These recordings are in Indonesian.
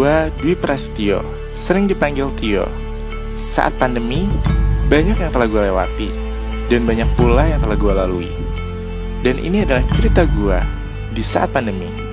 Gua Dwi Prasetyo, sering dipanggil Tio. Saat pandemi, banyak yang telah gue lewati, dan banyak pula yang telah gue lalui. Dan ini adalah cerita gue di saat pandemi.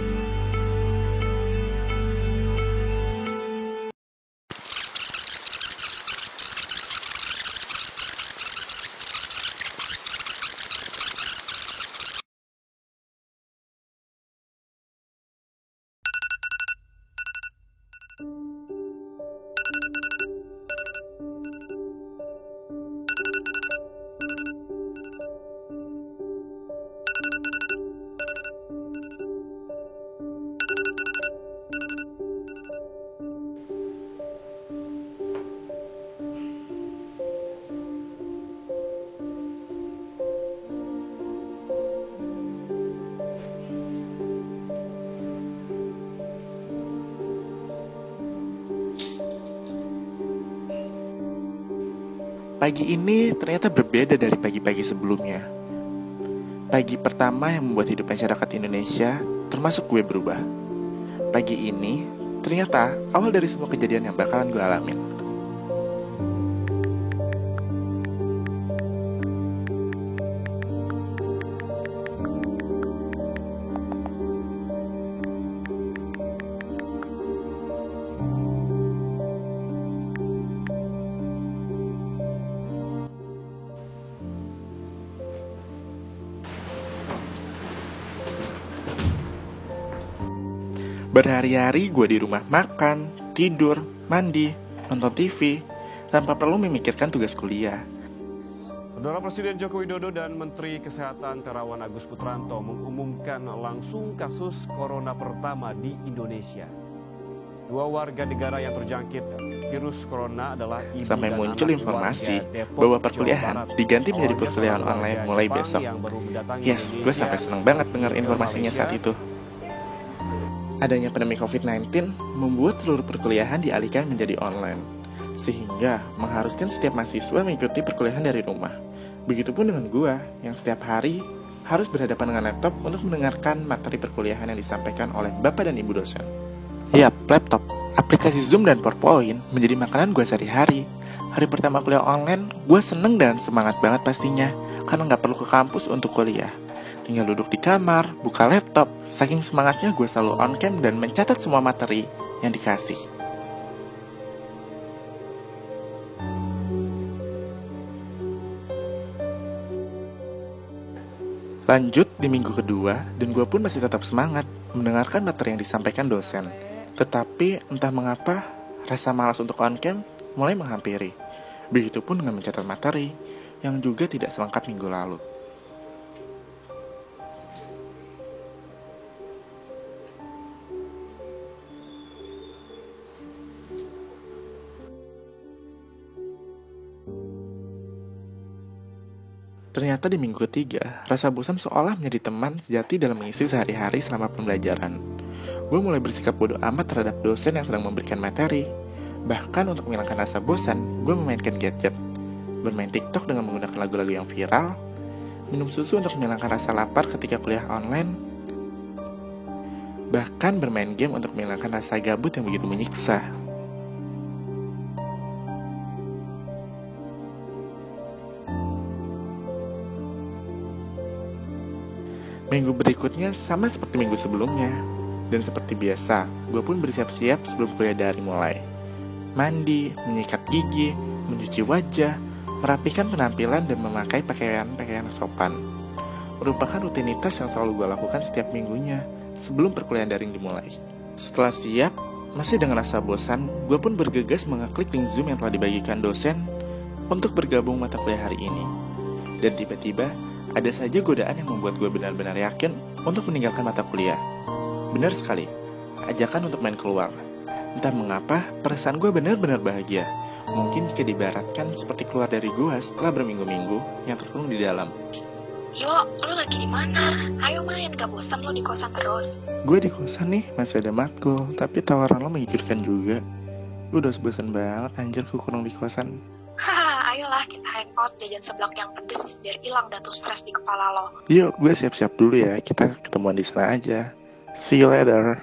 Pagi ini ternyata berbeda dari pagi-pagi sebelumnya. Pagi pertama yang membuat hidup masyarakat Indonesia, termasuk gue, berubah. Pagi ini ternyata awal dari semua kejadian yang bakalan gue alamin. Berhari-hari gue di rumah makan, tidur, mandi, nonton TV, tanpa perlu memikirkan tugas kuliah. Saudara Presiden Joko Widodo dan Menteri Kesehatan Terawan Agus Putranto mengumumkan langsung kasus corona pertama di Indonesia. 2 warga negara yang terjangkit virus corona adalah ibu sampai dan muncul anak informasi Depok, bahwa perkuliahan Jawa Barat. diganti menjadi Awalnya perkuliahan para online warga mulai Jepang besok. yang baru mendatangi Yes, gue Indonesia sampai seneng banget dengar di informasinya Malaysia. saat itu. Adanya pandemi COVID-19 membuat seluruh perkuliahan dialihkan menjadi online, sehingga mengharuskan setiap mahasiswa mengikuti perkuliahan dari rumah. Begitupun dengan gue, yang setiap hari harus berhadapan dengan laptop untuk mendengarkan materi perkuliahan yang disampaikan oleh bapak dan ibu dosen. Yap, laptop, aplikasi Zoom dan PowerPoint menjadi makanan gue sehari-hari. Hari pertama kuliah online, gue seneng dan semangat banget pastinya, karena gak perlu ke kampus untuk kuliah. Tinggal duduk di kamar, buka laptop. Saking semangatnya gue selalu on cam dan mencatat semua materi yang dikasih. Lanjut di minggu kedua, dan gue pun masih tetap semangat mendengarkan materi yang disampaikan dosen. Tetapi entah mengapa, rasa malas untuk on cam mulai menghampiri. Begitupun dengan mencatat materi, yang juga tidak selengkap minggu lalu. Ternyata di minggu ketiga, rasa bosan seolah menjadi teman sejati dalam mengisi sehari-hari selama pembelajaran. Gue mulai bersikap bodoh amat terhadap dosen yang sedang memberikan materi. Bahkan untuk menghilangkan rasa bosan, gue memainkan gadget, bermain TikTok dengan menggunakan lagu-lagu yang viral, minum susu untuk menghilangkan rasa lapar ketika kuliah online, bahkan bermain game untuk menghilangkan rasa gabut yang begitu menyiksa. Minggu berikutnya sama seperti minggu sebelumnya. Dan seperti biasa, gue pun bersiap-siap sebelum kuliah dari mulai. Mandi, menyikat gigi, mencuci wajah, merapikan penampilan dan memakai pakaian-pakaian sopan. Merupakan rutinitas yang selalu gue lakukan setiap minggunya sebelum perkuliahan daring dimulai. Setelah siap, masih dengan rasa bosan, gue pun bergegas mengeklik link Zoom yang telah dibagikan dosen untuk bergabung mata kuliah hari ini. Dan tiba-tiba, ada saja godaan yang membuat gue benar-benar yakin untuk meninggalkan mata kuliah. Benar sekali, ajakan untuk main keluar. Entah mengapa, perasaan gue benar-benar bahagia. Mungkin jika diibaratkan seperti keluar dari gua setelah berminggu-minggu yang terkurung di dalam. Yo, lu lagi di mana? Ayo main, gak bosan lo di kosan terus? Gue di kosan nih, masih ada matkul, tapi tawaran lo menggiurkan juga. Gue udah bosan banget anjir kurung di kosan. Haha, ayolah kita hangout jajan seblak yang pedes biar hilang dah tuh stres di kepala lo. Yuk, gue siap-siap dulu ya, kita ketemuan di sana aja. See you later.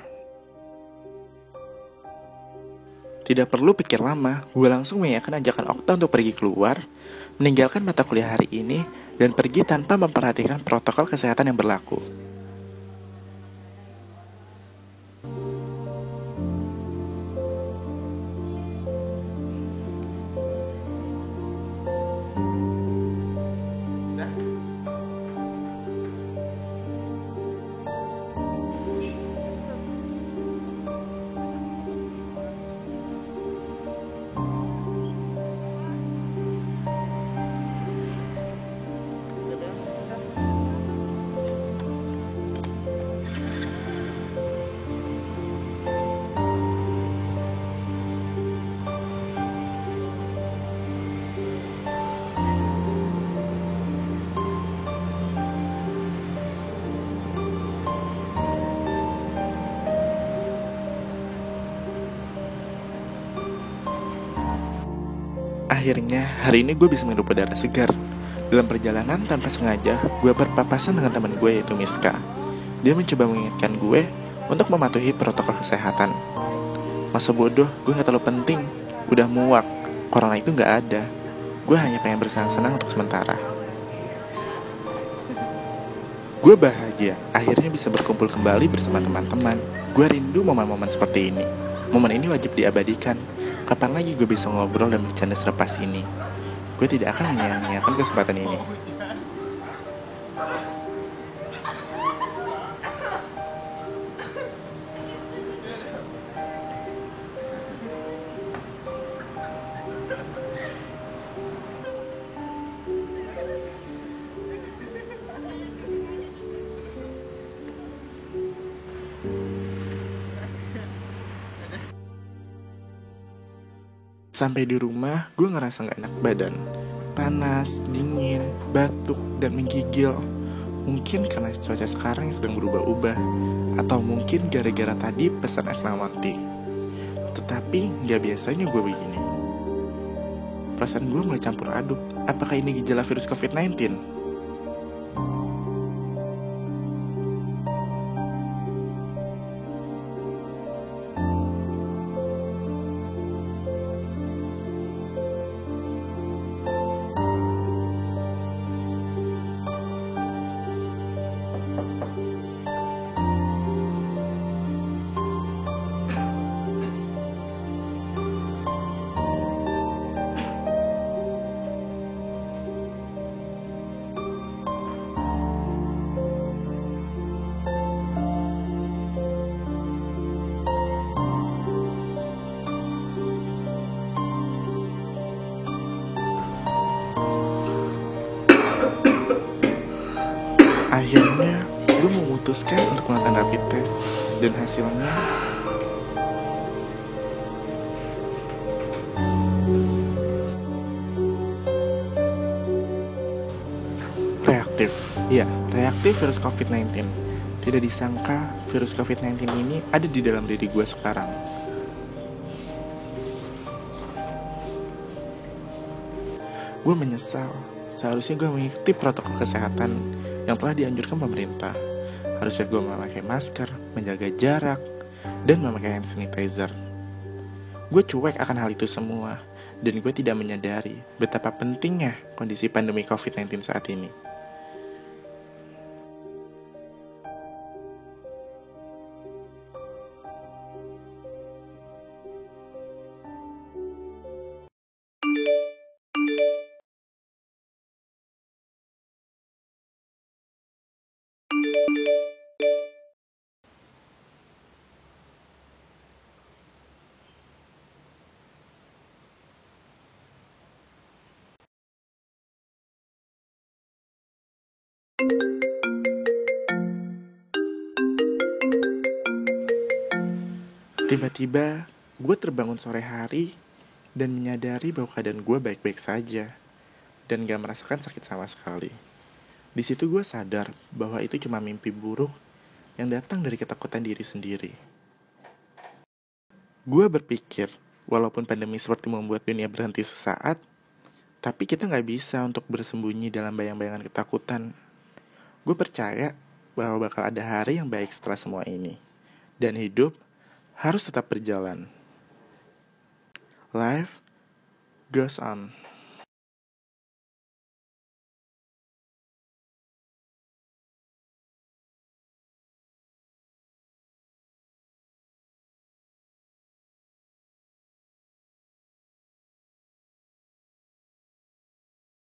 Tidak perlu pikir lama, gue langsung mengiyakan ajakan Okta untuk pergi keluar, meninggalkan mata kuliah hari ini, dan pergi tanpa memperhatikan protokol kesehatan yang berlaku. Akhirnya, hari ini gue bisa menghirup udara segar. Dalam perjalanan tanpa sengaja, gue berpapasan dengan teman gue yaitu Miska. Dia mencoba mengingatkan gue untuk mematuhi protokol kesehatan. Masa bodoh, gue gak terlalu penting. Udah muak, corona itu gak ada. Gue hanya pengen bersenang-senang untuk sementara. Gue bahagia, akhirnya bisa berkumpul kembali bersama teman-teman. Gue rindu momen-momen seperti ini. Momen ini wajib diabadikan. Kapan lagi gue bisa ngobrol dan bercanda selepas ini? Gue tidak akan menyia-nyiakan kesempatan ini. Sampai di rumah, gue ngerasa gak enak badan. Panas, dingin, batuk, dan menggigil. Mungkin karena cuaca sekarang yang sedang berubah-ubah. Atau mungkin gara-gara tadi pesan es lemon tea. Tetapi gak biasanya gue begini. Perasaan gue mulai campur aduk. Apakah ini gejala virus COVID-19? Akhirnya, gue memutuskan untuk melakukan rapid test. Dan hasilnya reaktif. Ya, reaktif virus COVID-19. Tidak disangka virus COVID-19 ini ada di dalam diri gue sekarang. Gue menyesal. Seharusnya gue mengikuti protokol kesehatan yang telah dianjurkan pemerintah. Harusnya gue memakai masker, menjaga jarak, dan memakai hand sanitizer. Gue cuek akan hal itu semua, dan gue tidak menyadari betapa pentingnya kondisi pandemi COVID-19 saat ini. Tiba-tiba, gue terbangun sore hari dan menyadari bahwa keadaan gue baik-baik saja dan gak merasakan sakit sama sekali. Di situ gue sadar bahwa itu cuma mimpi buruk yang datang dari ketakutan diri sendiri. Gue berpikir, walaupun pandemi seperti membuat dunia berhenti sesaat, tapi kita gak bisa untuk bersembunyi dalam bayang-bayangan ketakutan. Gue percaya bahwa bakal ada hari yang baik setelah semua ini. Dan hidup harus tetap berjalan. Life goes on.